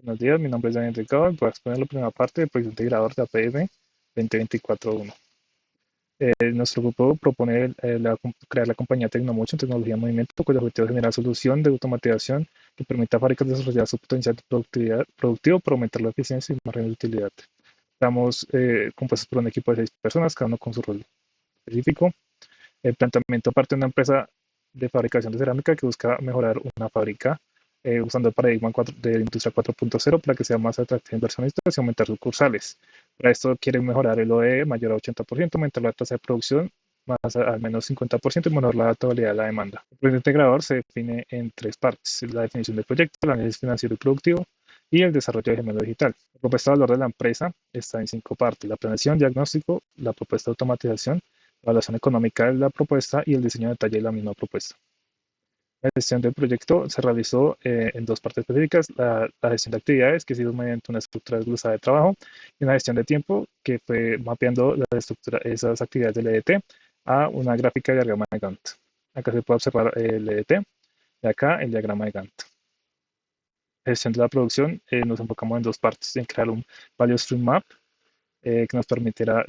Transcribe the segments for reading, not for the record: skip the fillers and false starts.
Buenos días, mi nombre es Daniel Delgado y voy a exponer la primera parte del proyecto integrador de APM 2024-1. Nuestro grupo propone crear la compañía Tecnomotion Tecnología en Movimiento, cuyo objetivo es generar solución de automatización que permita a fábricas desarrollar su potencial de productivo para aumentar la eficiencia y margen de utilidad. Estamos compuestos por un equipo de 6 personas, cada uno con su rol específico. El planteamiento parte de una empresa de fabricación de cerámica que busca mejorar una fábrica usando el paradigma de la industria 4.0 para que sea más atractiva a inversionistas y aumentar sucursales. Para esto quieren mejorar el OE mayor a 80%, aumentar la tasa de producción más al menos 50% y mejorar la adaptabilidad de la demanda. El proyecto integrador se define en 3 partes: la definición del proyecto, el análisis financiero y productivo y el desarrollo de gemelo digital. La propuesta de valor de la empresa está en 5 partes: la planeación, diagnóstico, la propuesta de automatización, la evaluación económica de la propuesta y el diseño de detalle de la misma propuesta. La gestión del proyecto se realizó en 2 partes específicas: la gestión de actividades, que se hizo mediante una estructura desglosada de trabajo, y una gestión de tiempo, que fue mapeando esas actividades del EDT a una gráfica de diagrama de Gantt. Acá se puede observar el EDT y acá el diagrama de Gantt. La gestión de la producción, nos enfocamos en 2 partes: en crear un Value Stream Map que nos permitirá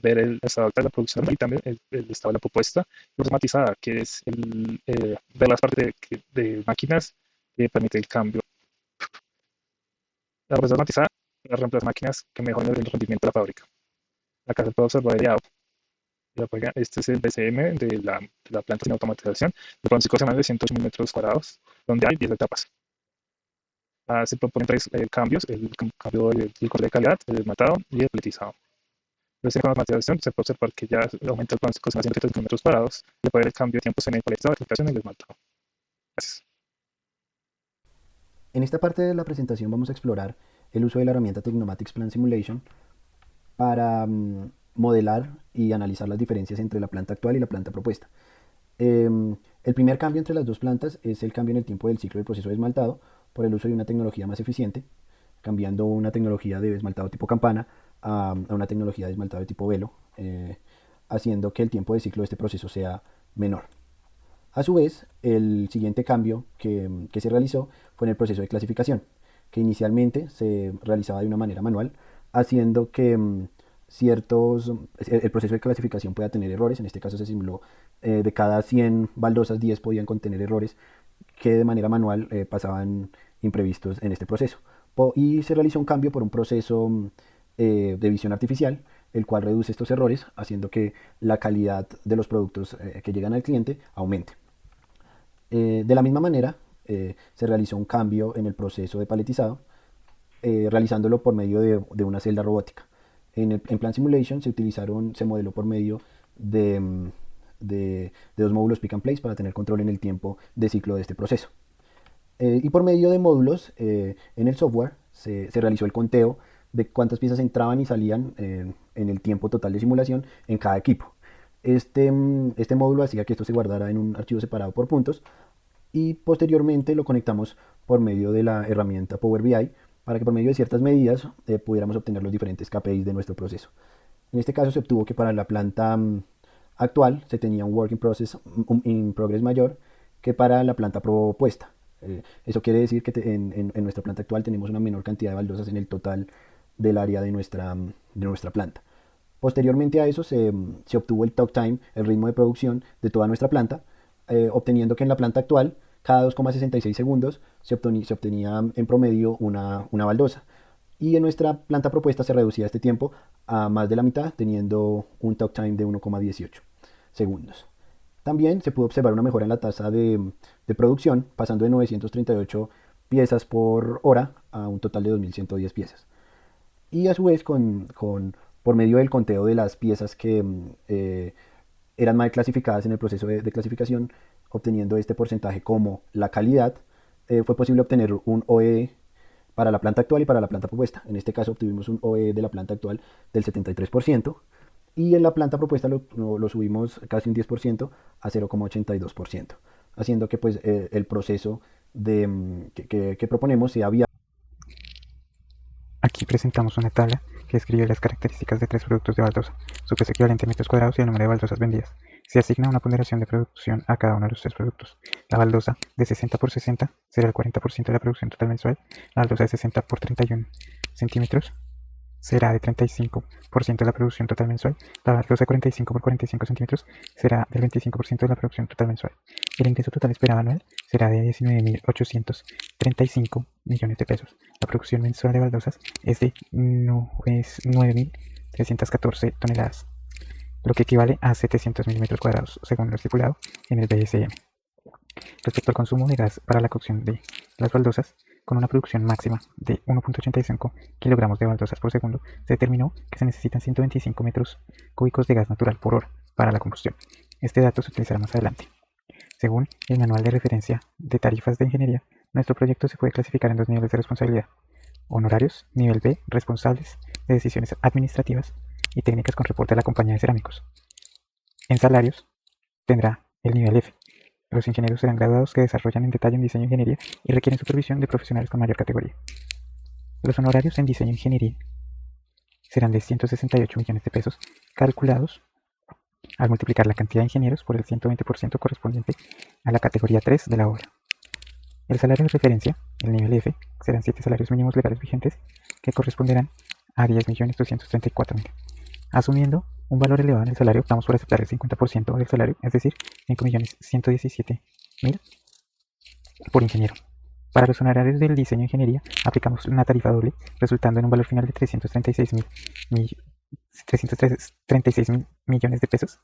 ver el estado de la producción y también el estado de la propuesta automatizada, que es ver las partes de máquinas que permite el cambio. La propuesta automatizada reemplaza máquinas que mejoran el rendimiento de la fábrica. Acá se puede observar el layout. Este es el BCM de la planta sin automatización, de pronóstico semanal de 108.000 metros cuadrados, donde hay 10 etapas. Se proponen 3 cambios: el cambio del corte de calidad, el desmatado y el peletizado. Entonces, con la automatización se puede observar que ya aumenta el pronóstico a 130 metros cuadrados y puede haber el cambio de tiempos en el paletizado, rectificación y el esmaltado. Gracias. En esta parte de la presentación vamos a explorar el uso de la herramienta Tecnomatics Plant Simulation para modelar y analizar las diferencias entre la planta actual y la planta propuesta. El primer cambio entre las dos plantas es el cambio en el tiempo del ciclo del proceso de esmaltado por el uso de una tecnología más eficiente, cambiando una tecnología de esmaltado tipo campana a una tecnología de esmaltado de tipo velo, haciendo que el tiempo de ciclo de este proceso sea menor. A su vez, el siguiente cambio que se realizó fue en el proceso de clasificación, que inicialmente se realizaba de una manera manual, haciendo que el proceso de clasificación pueda tener errores. En este caso se simuló de cada 100 baldosas, 10 podían contener errores que de manera manual pasaban imprevistos en este proceso. Y se realizó un cambio por un proceso de visión artificial, el cual reduce estos errores, haciendo que la calidad de los productos que llegan al cliente aumente. De la misma manera, se realizó un cambio en el proceso de paletizado, realizándolo por medio de una celda robótica. En Plant Simulation se modeló por medio de 2 módulos pick and place para tener control en el tiempo de ciclo de este proceso. Y por medio de módulos en el software se realizó el conteo de cuántas piezas entraban y salían en el tiempo total de simulación en cada equipo. Este módulo hacía que esto se guardara en un archivo separado por puntos, y posteriormente lo conectamos por medio de la herramienta Power BI para que por medio de ciertas medidas pudiéramos obtener los diferentes KPIs de nuestro proceso. En este caso se obtuvo que para la planta actual se tenía un work in progress mayor que para la planta propuesta. Eso quiere decir que en nuestra planta actual tenemos una menor cantidad de baldosas en el total del área de nuestra planta. Posteriormente a eso se obtuvo el talk time, el ritmo de producción de toda nuestra planta, obteniendo que en la planta actual cada 2,66 segundos se obtenía en promedio una baldosa. Y en nuestra planta propuesta se reducía este tiempo a más de la mitad, teniendo un talk time de 1,18 segundos. También se pudo observar una mejora en la tasa de producción, pasando de 938 piezas por hora a un total de 2.110 piezas. Y a su vez, por medio del conteo de las piezas que eran mal clasificadas en el proceso de clasificación, obteniendo este porcentaje como la calidad, fue posible obtener un OE para la planta actual y para la planta propuesta. En este caso obtuvimos un OE de la planta actual del 73%, y en la planta propuesta lo subimos casi un 10% a 0,82%, haciendo que pues, el proceso que proponemos sea viable. Aquí presentamos una tabla que describe las características de 3 productos de baldosa, su peso equivalente en metros cuadrados y el número de baldosas vendidas. Se asigna una ponderación de producción a cada uno de los tres productos. La baldosa de 60 por 60 será el 40% de la producción total mensual. La baldosa de 60 por 31 centímetros será de 35% de la producción total mensual. La baldosa de 45 por 45 centímetros será del 25% de la producción total mensual. El ingreso total esperado anual será de 19.835 millones de pesos. La producción mensual de baldosas es de 9.314 toneladas, lo que equivale a 700.000 metros cuadrados, según lo estipulado en el BSM. Respecto al consumo de gas para la cocción de las baldosas, con una producción máxima de 1.85 kilogramos de baldosas por segundo, se determinó que se necesitan 125 metros cúbicos de gas natural por hora para la combustión. Este dato se utilizará más adelante. Según el Manual de Referencia de Tarifas de Ingeniería, nuestro proyecto se puede clasificar en dos niveles de responsabilidad: honorarios, nivel B, responsables de decisiones administrativas y técnicas con reporte a la compañía de cerámicos. En salarios tendrá el nivel F. Los ingenieros serán graduados que desarrollan en detalle en diseño e ingeniería y requieren supervisión de profesionales con mayor categoría. Los honorarios en diseño e ingeniería serán de 168 millones de pesos, calculados al multiplicar la cantidad de ingenieros por el 120% correspondiente a la categoría 3 de la obra. El salario de referencia, el nivel F, serán 7 salarios mínimos legales vigentes que corresponderán a 10.234.000. Asumiendo un valor elevado en el salario, optamos por aceptar el 50% del salario, es decir, 5.117.000 por ingeniero. Para los honorarios del diseño e ingeniería, aplicamos una tarifa doble, resultando en un valor final de 336.000 millones de pesos,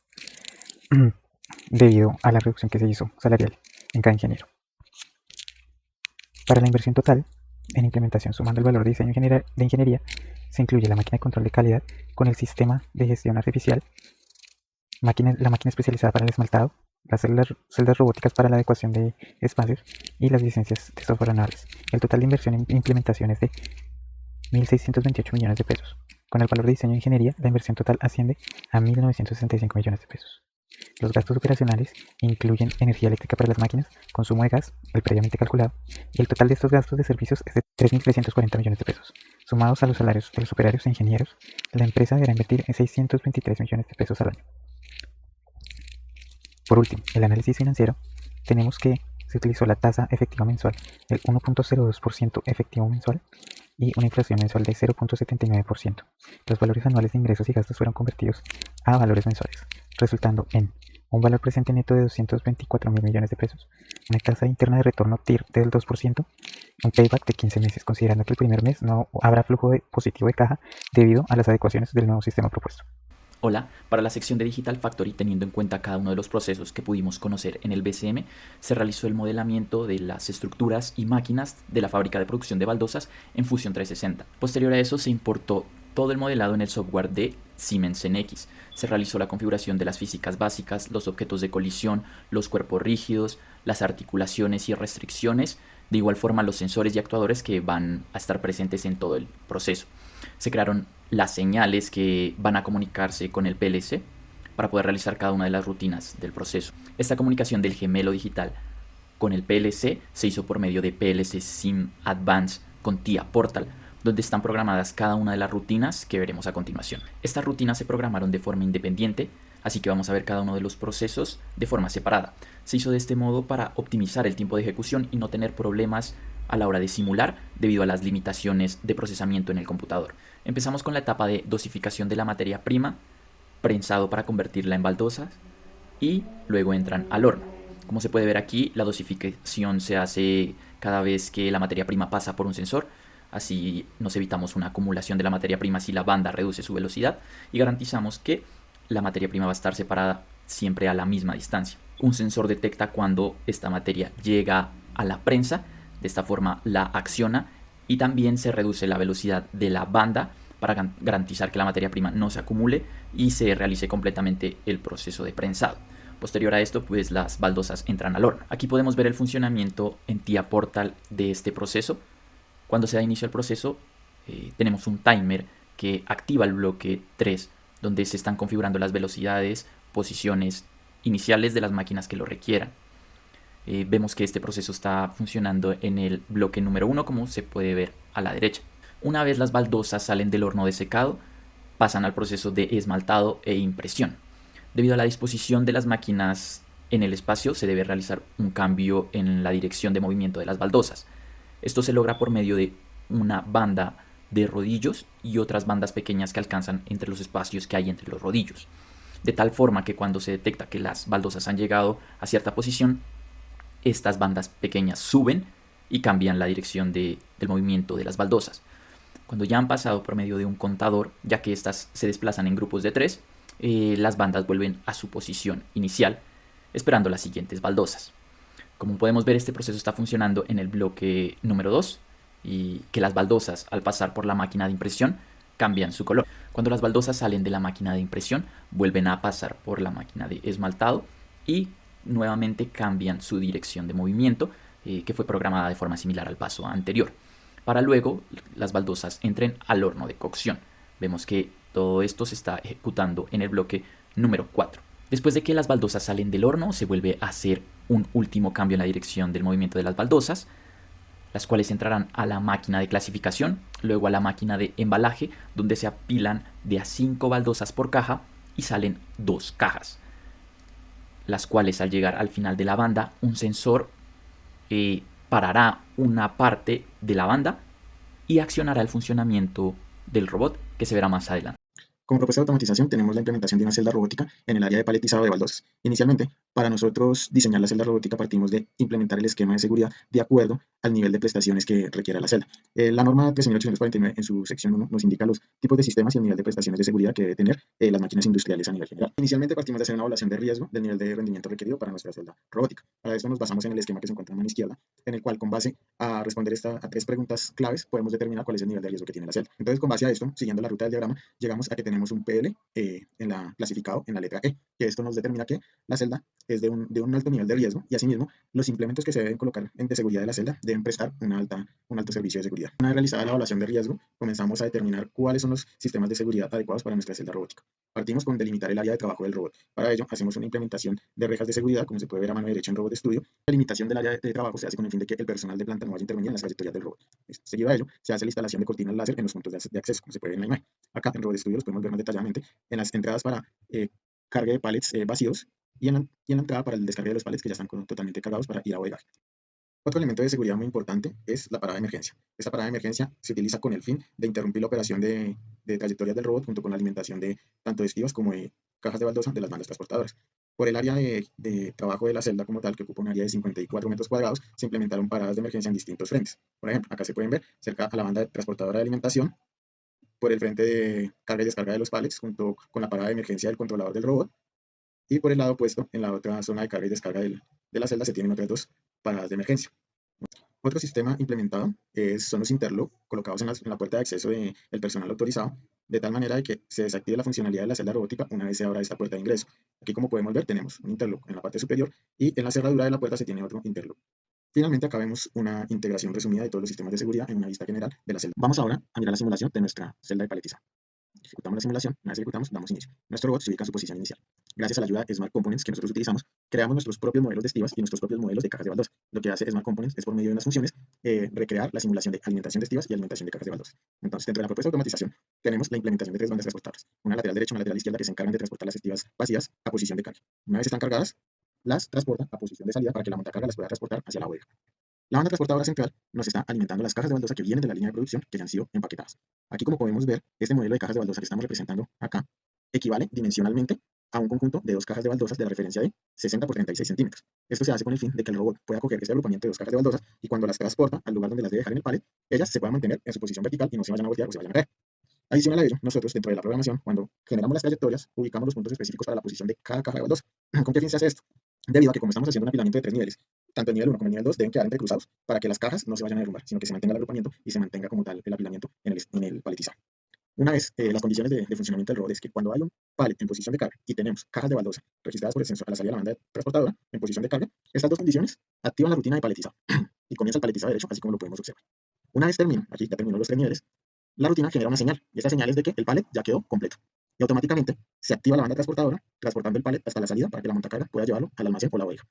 debido a la reducción que se hizo salarial en cada ingeniero. Para la inversión total, en implementación sumando el valor de diseño de ingeniería, se incluye la máquina de control de calidad con el sistema de gestión artificial, la máquina especializada para el esmaltado, las celdas robóticas para la adecuación de espacios y las licencias de software anuales. El total de inversión en implementación es de 1.628 millones de pesos. Con el valor de diseño de ingeniería, la inversión total asciende a 1.965 millones de pesos. Los gastos operacionales incluyen energía eléctrica para las máquinas, consumo de gas, el previamente calculado, y el total de estos gastos de servicios es de 3.340 millones de pesos. Sumados a los salarios de los operarios e ingenieros, la empresa deberá invertir en 623 millones de pesos al año. Por último, el análisis financiero, tenemos que se utilizó la tasa efectiva mensual del 1.02% efectivo mensual y una inflación mensual de 0.79%. Los valores anuales de ingresos y gastos fueron convertidos a valores mensuales, resultando en un valor presente neto de 224.000 millones de pesos, una tasa interna de retorno TIR del 2%, un payback de 15 meses, considerando que el primer mes no habrá flujo positivo de caja debido a las adecuaciones del nuevo sistema propuesto. Hola, para la sección de Digital Factory, teniendo en cuenta cada uno de los procesos que pudimos conocer en el BCM, se realizó el modelamiento de las estructuras y máquinas de la fábrica de producción de baldosas en Fusion 360. Posterior a eso se importó todo el modelado en el software de Siemens NX. Se realizó la configuración de las físicas básicas, los objetos de colisión, los cuerpos rígidos, las articulaciones y restricciones, de igual forma los sensores y actuadores que van a estar presentes en todo el proceso. Se crearon las señales que van a comunicarse con el PLC para poder realizar cada una de las rutinas del proceso. Esta comunicación del gemelo digital con el PLC se hizo por medio de PLC Sim Advanced con TIA Portal, donde están programadas cada una de las rutinas que veremos a continuación. Estas rutinas se programaron de forma independiente, así que vamos a ver cada uno de los procesos de forma separada. Se hizo de este modo para optimizar el tiempo de ejecución y no tener problemas a la hora de simular debido a las limitaciones de procesamiento en el computador. Empezamos con la etapa de dosificación de la materia prima, prensado para convertirla en baldosas y luego entran al horno. Como se puede ver aquí, la dosificación se hace cada vez que la materia prima pasa por un sensor. Así nos evitamos una acumulación de la materia prima si la banda reduce su velocidad y garantizamos que la materia prima va a estar separada siempre a la misma distancia. Un sensor detecta cuando esta materia llega a la prensa, de esta forma la acciona y también se reduce la velocidad de la banda para garantizar que la materia prima no se acumule y se realice completamente el proceso de prensado. Posterior a esto, pues las baldosas entran al horno. Aquí podemos ver el funcionamiento en TIA Portal de este proceso. Cuando se da inicio al proceso, tenemos un timer que activa el bloque 3, donde se están configurando las velocidades, posiciones iniciales de las máquinas que lo requieran. Vemos que este proceso está funcionando en el bloque número 1, como se puede ver a la derecha. Una vez las baldosas salen del horno de secado, pasan al proceso de esmaltado e impresión. Debido a la disposición de las máquinas en el espacio, se debe realizar un cambio en la dirección de movimiento de las baldosas. Esto se logra por medio de una banda de rodillos y otras bandas pequeñas que alcanzan entre los espacios que hay entre los rodillos. De tal forma que cuando se detecta que las baldosas han llegado a cierta posición, estas bandas pequeñas suben y cambian la dirección del movimiento de las baldosas. Cuando ya han pasado por medio de un contador, ya que estas se desplazan en grupos de 3, las bandas vuelven a su posición inicial, esperando las siguientes baldosas. Como podemos ver, este proceso está funcionando en el bloque número 2, y que las baldosas, al pasar por la máquina de impresión, cambian su color. Cuando las baldosas salen de la máquina de impresión, vuelven a pasar por la máquina de esmaltado y nuevamente cambian su dirección de movimiento, que fue programada de forma similar al paso anterior, para luego las baldosas entren al horno de cocción. Vemos que todo esto se está ejecutando en el bloque número 4. Después de que las baldosas salen del horno, se vuelve a hacer un último cambio en la dirección del movimiento de las baldosas, las cuales entrarán a la máquina de clasificación, luego a la máquina de embalaje, donde se apilan de a 5 baldosas por caja y salen 2 cajas, las cuales al llegar al final de la banda, un sensor parará una parte de la banda y accionará el funcionamiento del robot, que se verá más adelante. Como propuesta de automatización tenemos la implementación de una celda robótica en el área de paletizado de baldosas. Inicialmente, para nosotros diseñar la celda robótica partimos de implementar el esquema de seguridad de acuerdo al nivel de prestaciones que requiera la celda. La norma 13.849 en su sección 1 nos indica los tipos de sistemas y el nivel de prestaciones de seguridad que debe tener las máquinas industriales a nivel general. Inicialmente partimos de hacer una evaluación de riesgo del nivel de rendimiento requerido para nuestra celda robótica. Para esto nos basamos en el esquema que se encuentra a mano izquierda, en el cual con base a responder a 3 preguntas claves podemos determinar cuál es el nivel de riesgo que tiene la celda. Entonces, con base a esto, siguiendo la ruta del diagrama, llegamos a que tenemos un PL clasificado en la letra E, que esto nos determina que la celda es de un alto nivel de riesgo y asimismo los implementos que se deben colocar de seguridad de la celda deben prestar un alto servicio de seguridad. Una vez realizada la evaluación de riesgo, comenzamos a determinar cuáles son los sistemas de seguridad adecuados para nuestra celda robótica. Partimos con delimitar el área de trabajo del robot. Para ello, hacemos una implementación de rejas de seguridad, como se puede ver a mano derecha en Robot Studio. La limitación del área de trabajo se hace con el fin de que el personal de planta no vaya a intervenir en las trayectorias del robot. Seguido a ello, se hace la instalación de cortinas láser en los puntos de acceso, como se puede ver en la imagen. Acá en Robot Studio los podemos ver más detalladamente en las entradas para carga de pallets vacíos y en la entrada para el descargue de los pallets que ya están totalmente cargados para ir a bodegaje. Otro elemento de seguridad muy importante es la parada de emergencia. Esta parada de emergencia se utiliza con el fin de interrumpir la operación de trayectorias del robot junto con la alimentación de tanto de esquivas como de cajas de baldosa de las bandas transportadoras. Por el área de trabajo de la celda como tal, que ocupa un área de 54 metros cuadrados, se implementaron paradas de emergencia en distintos frentes. Por ejemplo, acá se pueden ver cerca a la banda transportadora de alimentación, por el frente de carga y descarga de los pallets, junto con la parada de emergencia del controlador del robot, y por el lado opuesto, en la otra zona de carga y descarga de la celda, se tienen otras 2 paradas de emergencia. Otro sistema implementado son los interlock colocados en la puerta de acceso del personal autorizado, de tal manera de que se desactive la funcionalidad de la celda robótica una vez se abra esta puerta de ingreso. Aquí, como podemos ver, tenemos un interlock en la parte superior y en la cerradura de la puerta se tiene otro interlock. Finalmente, acá vemos una integración resumida de todos los sistemas de seguridad en una vista general de la celda. Vamos ahora a mirar la simulación de nuestra celda de paletizado. Ejecutamos la simulación, una vez ejecutamos, damos inicio. Nuestro robot se ubica en su posición inicial. Gracias a la ayuda de Smart Components que nosotros utilizamos, creamos nuestros propios modelos de estivas y nuestros propios modelos de cajas de baldosa. Lo que hace Smart Components es, por medio de unas funciones, recrear la simulación de alimentación de estivas y alimentación de cajas de baldosa. Entonces, dentro de la propuesta de automatización, tenemos la implementación de 3 bandas transportables, una lateral derecha y una lateral izquierda, que se encargan de transportar las estivas vacías a posición de carga. Una vez están cargadas, las transportan a posición de salida para que la montacarga las pueda transportar hacia la bodega. La banda transportadora central nos está alimentando las cajas de baldosa que vienen de la línea de producción que ya han sido empaquetadas. Aquí, como podemos ver, este modelo de cajas de baldosa que estamos representando acá equivale dimensionalmente a un conjunto de 2 cajas de baldosas de la referencia de 60 por 36 centímetros. Esto se hace con el fin de que el robot pueda coger este agrupamiento de 2 cajas de baldosas y cuando las transporta al lugar donde las debe dejar en el pallet, ellas se puedan mantener en su posición vertical y no se vayan a voltear o se vayan a caer. Adicional a ello, nosotros dentro de la programación, cuando generamos las trayectorias, ubicamos los puntos específicos para la posición de cada caja de baldosa. ¿Con qué fin se hace esto? Debido a que como estamos haciendo un apilamiento de 3 niveles, tanto el nivel 1 como el nivel 2 deben quedar entrecruzados para que las cajas no se vayan a derrumbar, sino que se mantenga el agrupamiento y se mantenga como tal el apilamiento en el paletizado. Una vez las condiciones de funcionamiento del robot es que cuando hay un pallet en posición de carga y tenemos cajas de baldosa registradas por el sensor a la salida de la banda transportadora en posición de carga, estas 2 condiciones activan la rutina de paletizado y comienza el paletizado derecho, así como lo podemos observar. Una vez termina, aquí ya terminó los 3 niveles, la rutina genera una señal y esta señal es de que el pallet ya quedó completo. Y automáticamente se activa la banda transportadora, transportando el pallet hasta la salida para que la montacarga pueda llevarlo al almacén o la bodega.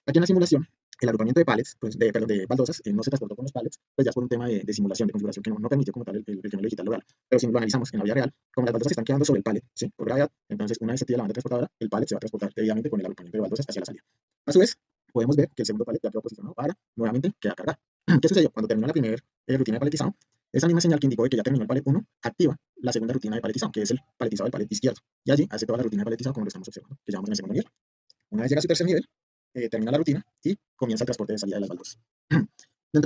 Aquí en la simulación, el agrupamiento de pallets, pues perdón, de baldosas, no se transportó con los pallets, pues ya es por un tema de simulación, de configuración, que no permitió como tal el gemelo digital local. Pero si lo analizamos en la vida real, como las baldosas están quedando sobre el pallet, ¿sí? Por gravedad, entonces una vez se tira la banda transportadora, el pallet se va a transportar debidamente con el agrupamiento de baldosas hacia la salida. A su vez, podemos ver que el segundo pallet ya quedó posicionado para nuevamente quedar cargado. ¿Qué sucedió? Cuando terminó la primera rutina de paletizado, esa misma señal que indicó de que ya terminó el pallet 1 activa la segunda rutina de paletizado, que es el paletizado del pallet izquierdo. Y allí hace toda la rutina de paletizado como lo estamos observando, que llevamos en el segundo nivel. Una vez llega a su tercer nivel, termina la rutina y comienza el transporte de salida de las baldosas. Dentro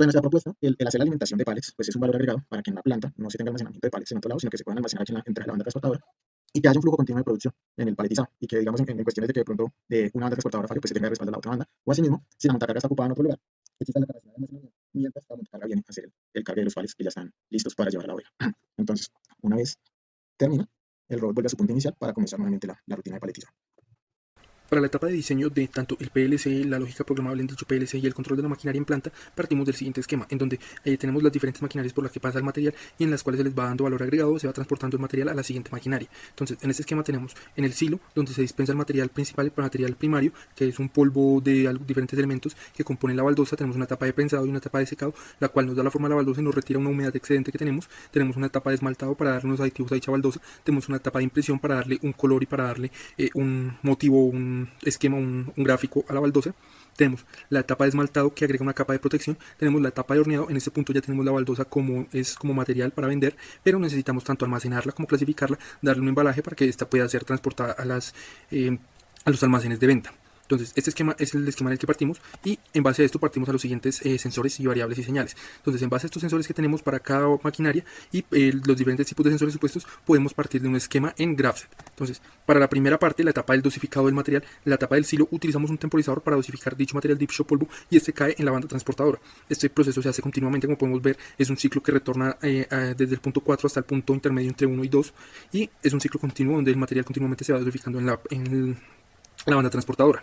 de nuestra propuesta, el hacer la alimentación de pallets pues es un valor agregado para que en la planta no se tenga almacenamiento de pallets en otro lado, sino que se puedan almacenar aquí entre la banda transportadora y que haya un flujo continuo de producción en el paletizado y que, digamos, en cuestiones de que de pronto de una banda transportadora falle, pues se tenga de respaldo a la otra banda, o asimismo, si la montacarga está ocupada en otro lugar, exista la capacidad de almacenamiento mientras la montacarga viene a hacer el cargue de los pallets que ya están listos para llevar a la bodega. Entonces, una vez termina, el robot vuelve a su punto inicial para comenzar nuevamente la rutina de paletizado. Para la etapa de diseño de tanto el PLC, la lógica programable en dicho PLC y el control de la maquinaria en planta, partimos del siguiente esquema, en donde tenemos las diferentes maquinarias por las que pasa el material y en las cuales se les va dando valor agregado, se va transportando el material a la siguiente maquinaria. Entonces, en este esquema tenemos en el silo, donde se dispensa el material principal, el material primario, que es un polvo de diferentes elementos que componen la baldosa. Tenemos una etapa de prensado y una etapa de secado, la cual nos da la forma de la baldosa y nos retira una humedad excedente que tenemos. Tenemos una etapa de esmaltado para darle unos aditivos a dicha baldosa. Tenemos una etapa de impresión para darle un color y para darle un motivo, un esquema, un gráfico a la baldosa. Tenemos la etapa de esmaltado que agrega una capa de protección. Tenemos la etapa de horneado. En este punto ya tenemos la baldosa como material para vender, pero necesitamos tanto almacenarla como clasificarla, darle un embalaje para que esta pueda ser transportada a los almacenes de venta. Entonces, este esquema es el esquema en el que partimos y en base a esto partimos a los siguientes sensores y variables y señales. Entonces, en base a estos sensores que tenemos para cada maquinaria y los diferentes tipos de sensores supuestos, podemos partir de un esquema en GraphSet. Entonces, para la primera parte, la etapa del dosificado del material, la etapa del silo, utilizamos un temporizador para dosificar dicho material dicho polvo y este cae en la banda transportadora. Este proceso se hace continuamente, como podemos ver, es un ciclo que retorna desde el punto 4 hasta el punto intermedio entre 1 y 2 y es un ciclo continuo donde el material continuamente se va dosificando en la banda transportadora.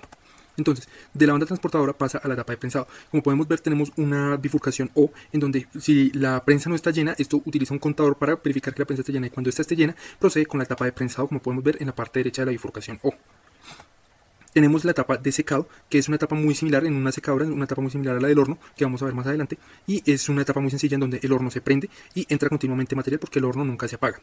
Entonces, de la banda transportadora pasa a la etapa de prensado. Como podemos ver, tenemos una bifurcación O, en donde si la prensa no está llena, esto utiliza un contador para verificar que la prensa esté llena, y cuando esta esté llena, procede con la etapa de prensado, como podemos ver en la parte derecha de la bifurcación O. Tenemos la etapa de secado, que es una etapa muy similar en una secadora, una etapa muy similar a la del horno, que vamos a ver más adelante, y es una etapa muy sencilla en donde el horno se prende y entra continuamente material porque el horno nunca se apaga.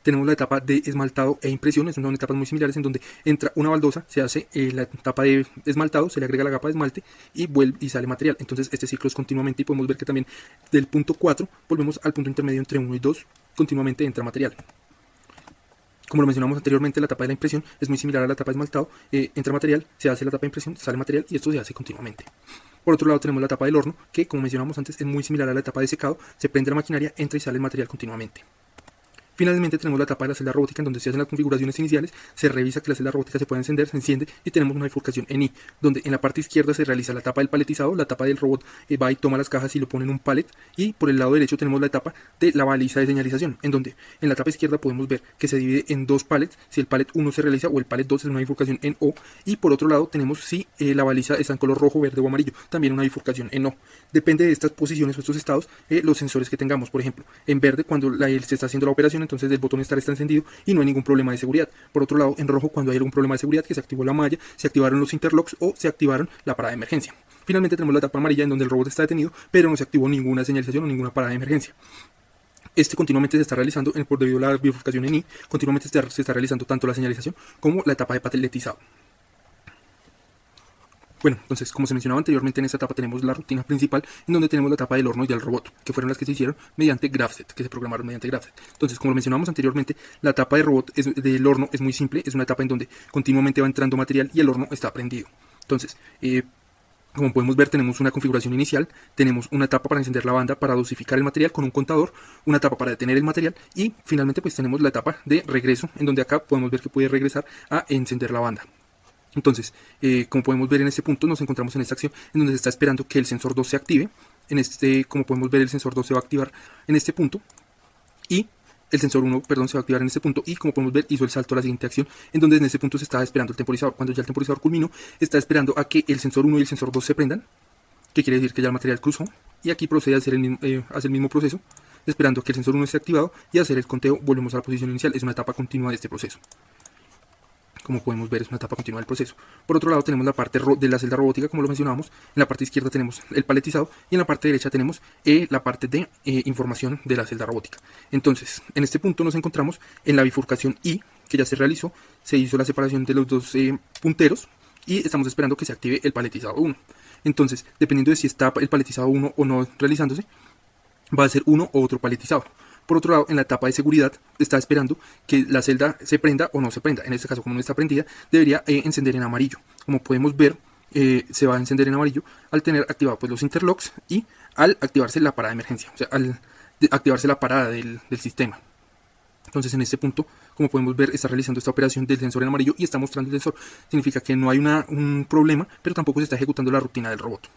Tenemos la etapa de esmaltado e impresión, son etapas muy similares en donde entra una baldosa, se hace la etapa de esmaltado, se le agrega la capa de esmalte y vuelve y sale material. Entonces este ciclo es continuamente y podemos ver que también del punto 4 volvemos al punto intermedio entre 1 y 2, continuamente entra material. Como lo mencionamos anteriormente, la etapa de la impresión es muy similar a la etapa de esmaltado, entra material, se hace la etapa de impresión, sale material y esto se hace continuamente. Por otro lado tenemos la etapa del horno, que como mencionamos antes es muy similar a la etapa de secado, se prende la maquinaria, entra y sale el material continuamente. Finalmente tenemos la etapa de la celda robótica en donde se hacen las configuraciones iniciales, se revisa que la celda robótica se puede encender, se enciende y tenemos una bifurcación en I, donde en la parte izquierda se realiza la etapa del paletizado, la etapa del robot va y toma las cajas y lo pone en un palet, y por el lado derecho tenemos la etapa de la baliza de señalización, en donde en la etapa izquierda podemos ver que se divide en dos palets, si el palet 1 se realiza o el palet 2 es una bifurcación en O, y por otro lado tenemos si la baliza está en color rojo, verde o amarillo, también una bifurcación en O. Depende de estas posiciones o estos estados, los sensores que tengamos. Por ejemplo, en verde cuando se está haciendo la operación, entonces el botón está encendido y no hay ningún problema de seguridad. Por otro lado, en rojo cuando hay algún problema de seguridad, que se activó la malla, se activaron los interlocks o se activaron la parada de emergencia. Finalmente tenemos la etapa amarilla en donde el robot está detenido, pero no se activó ninguna señalización o ninguna parada de emergencia. Este continuamente se está realizando por debido a la bifurcación en I, continuamente se está realizando tanto la señalización como la etapa de paletizado. Bueno, entonces, como se mencionaba anteriormente, en esta etapa tenemos la rutina principal, en donde tenemos la etapa del horno y del robot, que fueron las que se hicieron mediante GraphSet, que se programaron mediante GraphSet. Entonces, como lo mencionamos anteriormente, la etapa de robot del horno es muy simple, es una etapa en donde continuamente va entrando material y el horno está prendido. Entonces, como podemos ver, tenemos una configuración inicial, tenemos una etapa para encender la banda, para dosificar el material con un contador, una etapa para detener el material y finalmente pues tenemos la etapa de regreso, en donde acá podemos ver que puede regresar a encender la banda. Entonces, como podemos ver en este punto, nos encontramos en esta acción en donde se está esperando que el sensor 2 se active. Como podemos ver, el sensor 2 se va a activar en este punto y el sensor 1, se va a activar en este punto y como podemos ver hizo el salto a la siguiente acción en donde en este punto se está esperando el temporizador. Cuando ya el temporizador culminó, está esperando a que el sensor 1 y el sensor 2 se prendan, que quiere decir que ya el material cruzó, y aquí procede a hacer el mismo proceso, esperando a que el sensor 1 esté activado y hacer el conteo. Volvemos a la posición inicial, es una etapa continua de este proceso. Como podemos ver, es una etapa continua del proceso. Por otro lado, tenemos la parte de la celda robótica, como lo mencionábamos. En la parte izquierda tenemos el paletizado y en la parte derecha tenemos la parte de información de la celda robótica. Entonces, en este punto nos encontramos en la bifurcación I, que ya se realizó. Se hizo la separación de los dos punteros y estamos esperando que se active el paletizado 1. Entonces, dependiendo de si está el paletizado 1 o no realizándose, va a ser uno o otro paletizado. Por otro lado, en la etapa de seguridad está esperando que la celda se prenda o no se prenda. En este caso, como no está prendida, debería encender en amarillo. Como podemos ver, se va a encender en amarillo al tener activados pues, los interlocks y al activarse la parada de emergencia, o sea, al activarse la parada del sistema. Entonces, en este punto, como podemos ver, está realizando esta operación del sensor en amarillo y está mostrando el sensor. Significa que no hay un problema, pero tampoco se está ejecutando la rutina del robot.